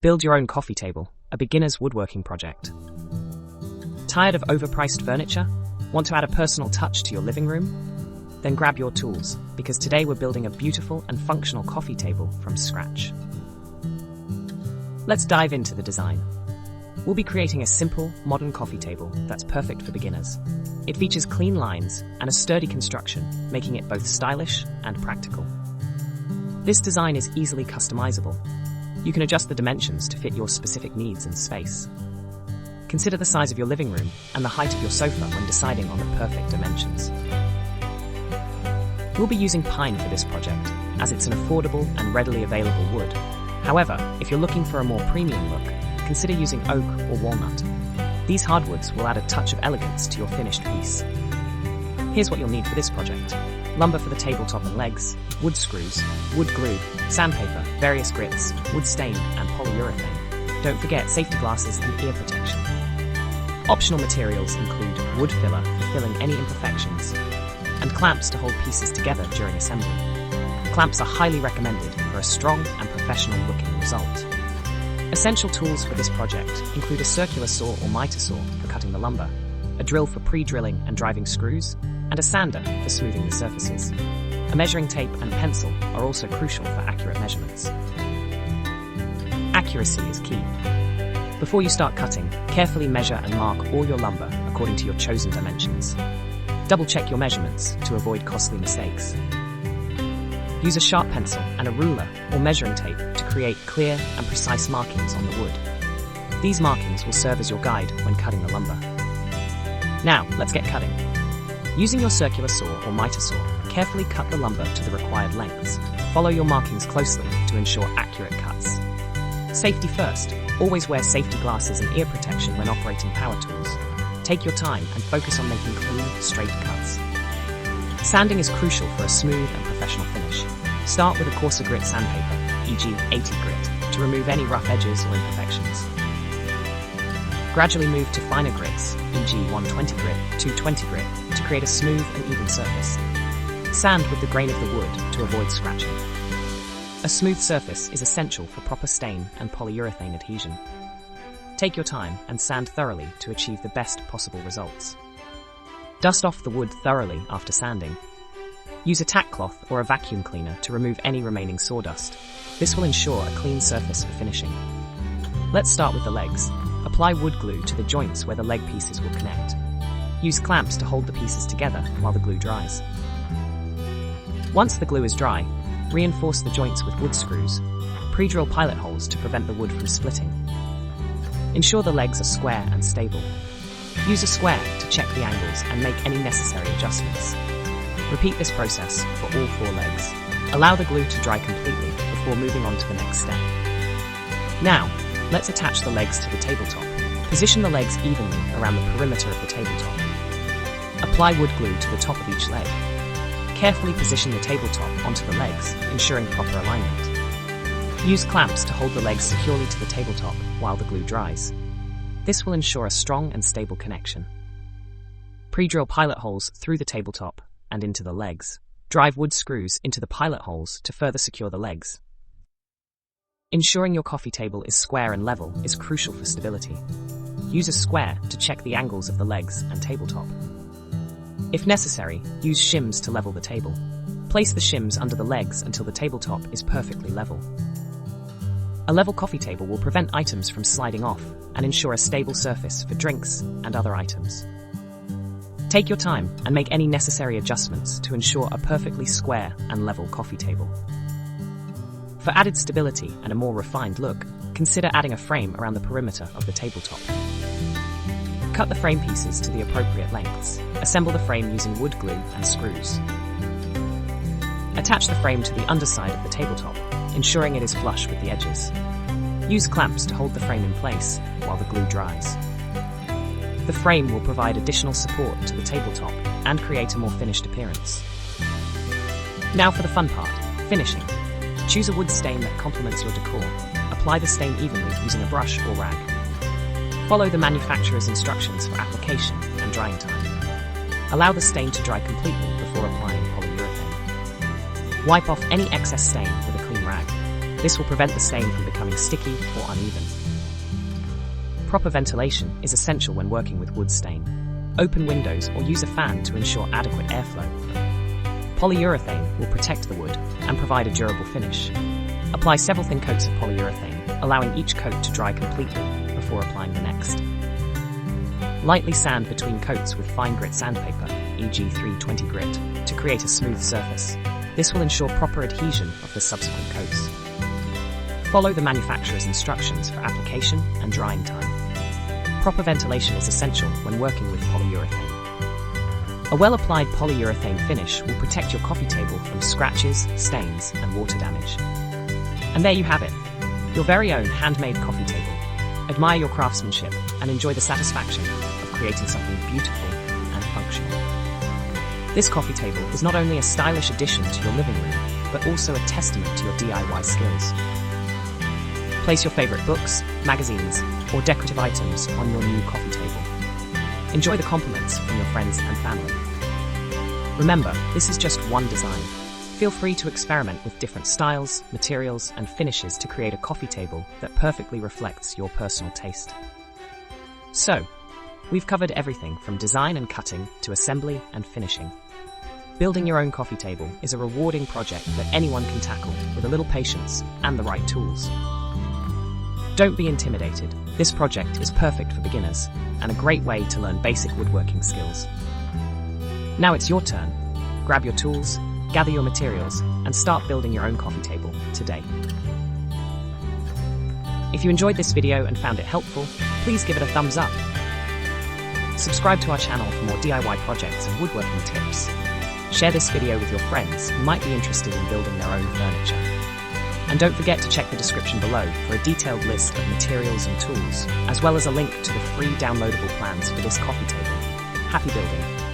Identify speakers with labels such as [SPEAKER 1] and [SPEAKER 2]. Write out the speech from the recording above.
[SPEAKER 1] Build your own coffee table, a beginner's woodworking project. Tired of overpriced furniture? Want to add a personal touch to your living room? Then grab your tools, because today we're building a beautiful and functional coffee table from scratch. Let's dive into the design. We'll be creating a simple, modern coffee table that's perfect for beginners. It features clean lines and a sturdy construction, making it both stylish and practical. This design is easily customizable. You can adjust the dimensions to fit your specific needs and space. Consider the size of your living room and the height of your sofa when deciding on the perfect dimensions. We'll be using pine for this project, as it's an affordable and readily available wood. However, if you're looking for a more premium look, consider using oak or walnut. These hardwoods will add a touch of elegance to your finished piece. Here's what you'll need for this project: lumber for the tabletop and legs, wood screws, wood glue, sandpaper, various grits, wood stain, and polyurethane. Don't forget safety glasses and ear protection. Optional materials include wood filler for filling any imperfections, and clamps to hold pieces together during assembly. Clamps are highly recommended for a strong and professional-looking result. Essential tools for this project include a circular saw or miter saw for cutting the lumber, a drill for pre-drilling and driving screws, and a sander for smoothing the surfaces. A measuring tape and pencil are also crucial for accurate measurements. Accuracy is key. Before you start cutting, carefully measure and mark all your lumber according to your chosen dimensions. Double-check your measurements to avoid costly mistakes. Use a sharp pencil and a ruler or measuring tape to create clear and precise markings on the wood. These markings will serve as your guide when cutting the lumber. Now, let's get cutting. Using your circular saw or miter saw, carefully cut the lumber to the required lengths. Follow your markings closely to ensure accurate cuts. Safety first. Always wear safety glasses and ear protection when operating power tools. Take your time and focus on making clean, straight cuts. Sanding is crucial for a smooth and professional finish. Start with a coarser grit sandpaper, e.g. 80 grit, to remove any rough edges or imperfections. Gradually move to finer grits, e.g. 120 grit, 220 grit, to create a smooth and even surface. Sand with the grain of the wood to avoid scratching. A smooth surface is essential for proper stain and polyurethane adhesion. Take your time and sand thoroughly to achieve the best possible results. Dust off the wood thoroughly after sanding. Use a tack cloth or a vacuum cleaner to remove any remaining sawdust. This will ensure a clean surface for finishing. Let's start with the legs. Apply wood glue to the joints where the leg pieces will connect. Use clamps to hold the pieces together while the glue dries. Once the glue is dry, reinforce the joints with wood screws. Pre-drill pilot holes to prevent the wood from splitting. Ensure the legs are square and stable. Use a square to check the angles and make any necessary adjustments. Repeat this process for all 4 legs. Allow the glue to dry completely before moving on to the next step. Now, let's attach the legs to the tabletop. Position the legs evenly around the perimeter of the tabletop. Apply wood glue to the top of each leg. Carefully position the tabletop onto the legs, ensuring proper alignment. Use clamps to hold the legs securely to the tabletop while the glue dries. This will ensure a strong and stable connection. Pre-drill pilot holes through the tabletop and into the legs. Drive wood screws into the pilot holes to further secure the legs. Ensuring your coffee table is square and level is crucial for stability. Use a square to check the angles of the legs and tabletop. If necessary, use shims to level the table. Place the shims under the legs until the tabletop is perfectly level. A level coffee table will prevent items from sliding off and ensure a stable surface for drinks and other items. Take your time and make any necessary adjustments to ensure a perfectly square and level coffee table. For added stability and a more refined look, consider adding a frame around the perimeter of the tabletop. Cut the frame pieces to the appropriate lengths. Assemble the frame using wood glue and screws. Attach the frame to the underside of the tabletop, ensuring it is flush with the edges. Use clamps to hold the frame in place while the glue dries. The frame will provide additional support to the tabletop and create a more finished appearance. Now for the fun part, finishing. Choose a wood stain that complements your decor. Apply the stain evenly using a brush or rag. Follow the manufacturer's instructions for application and drying time. Allow the stain to dry completely before applying polyurethane. Wipe off any excess stain with a clean rag. This will prevent the stain from becoming sticky or uneven. Proper ventilation is essential when working with wood stain. Open windows or use a fan to ensure adequate airflow. Polyurethane will protect the wood and provide a durable finish. Apply several thin coats of polyurethane, allowing each coat to dry completely before applying the next. Lightly sand between coats with fine grit sandpaper, e.g. 320 grit, to create a smooth surface. This will ensure proper adhesion of the subsequent coats. Follow the manufacturer's instructions for application and drying time. Proper ventilation is essential when working with polyurethane. A well-applied polyurethane finish will protect your coffee table from scratches, stains, and water damage. And there you have it, your very own handmade coffee table. Admire your craftsmanship and enjoy the satisfaction of creating something beautiful and functional. This coffee table is not only a stylish addition to your living room, but also a testament to your DIY skills. Place your favorite books, magazines, or decorative items on your new coffee table. Enjoy the compliments from your friends and family. Remember, this is just one design. Feel free to experiment with different styles, materials, and finishes to create a coffee table that perfectly reflects your personal taste. So, we've covered everything from design and cutting to assembly and finishing. Building your own coffee table is a rewarding project that anyone can tackle with a little patience and the right tools. Don't be intimidated. This project is perfect for beginners and a great way to learn basic woodworking skills. Now it's your turn. Grab your tools, gather your materials, and start building your own coffee table today. If you enjoyed this video and found it helpful, please give it a thumbs up. Subscribe to our channel for more DIY projects and woodworking tips. Share this video with your friends who might be interested in building their own furniture. And don't forget to check the description below for a detailed list of materials and tools, as well as a link to the free downloadable plans for this coffee table. Happy building!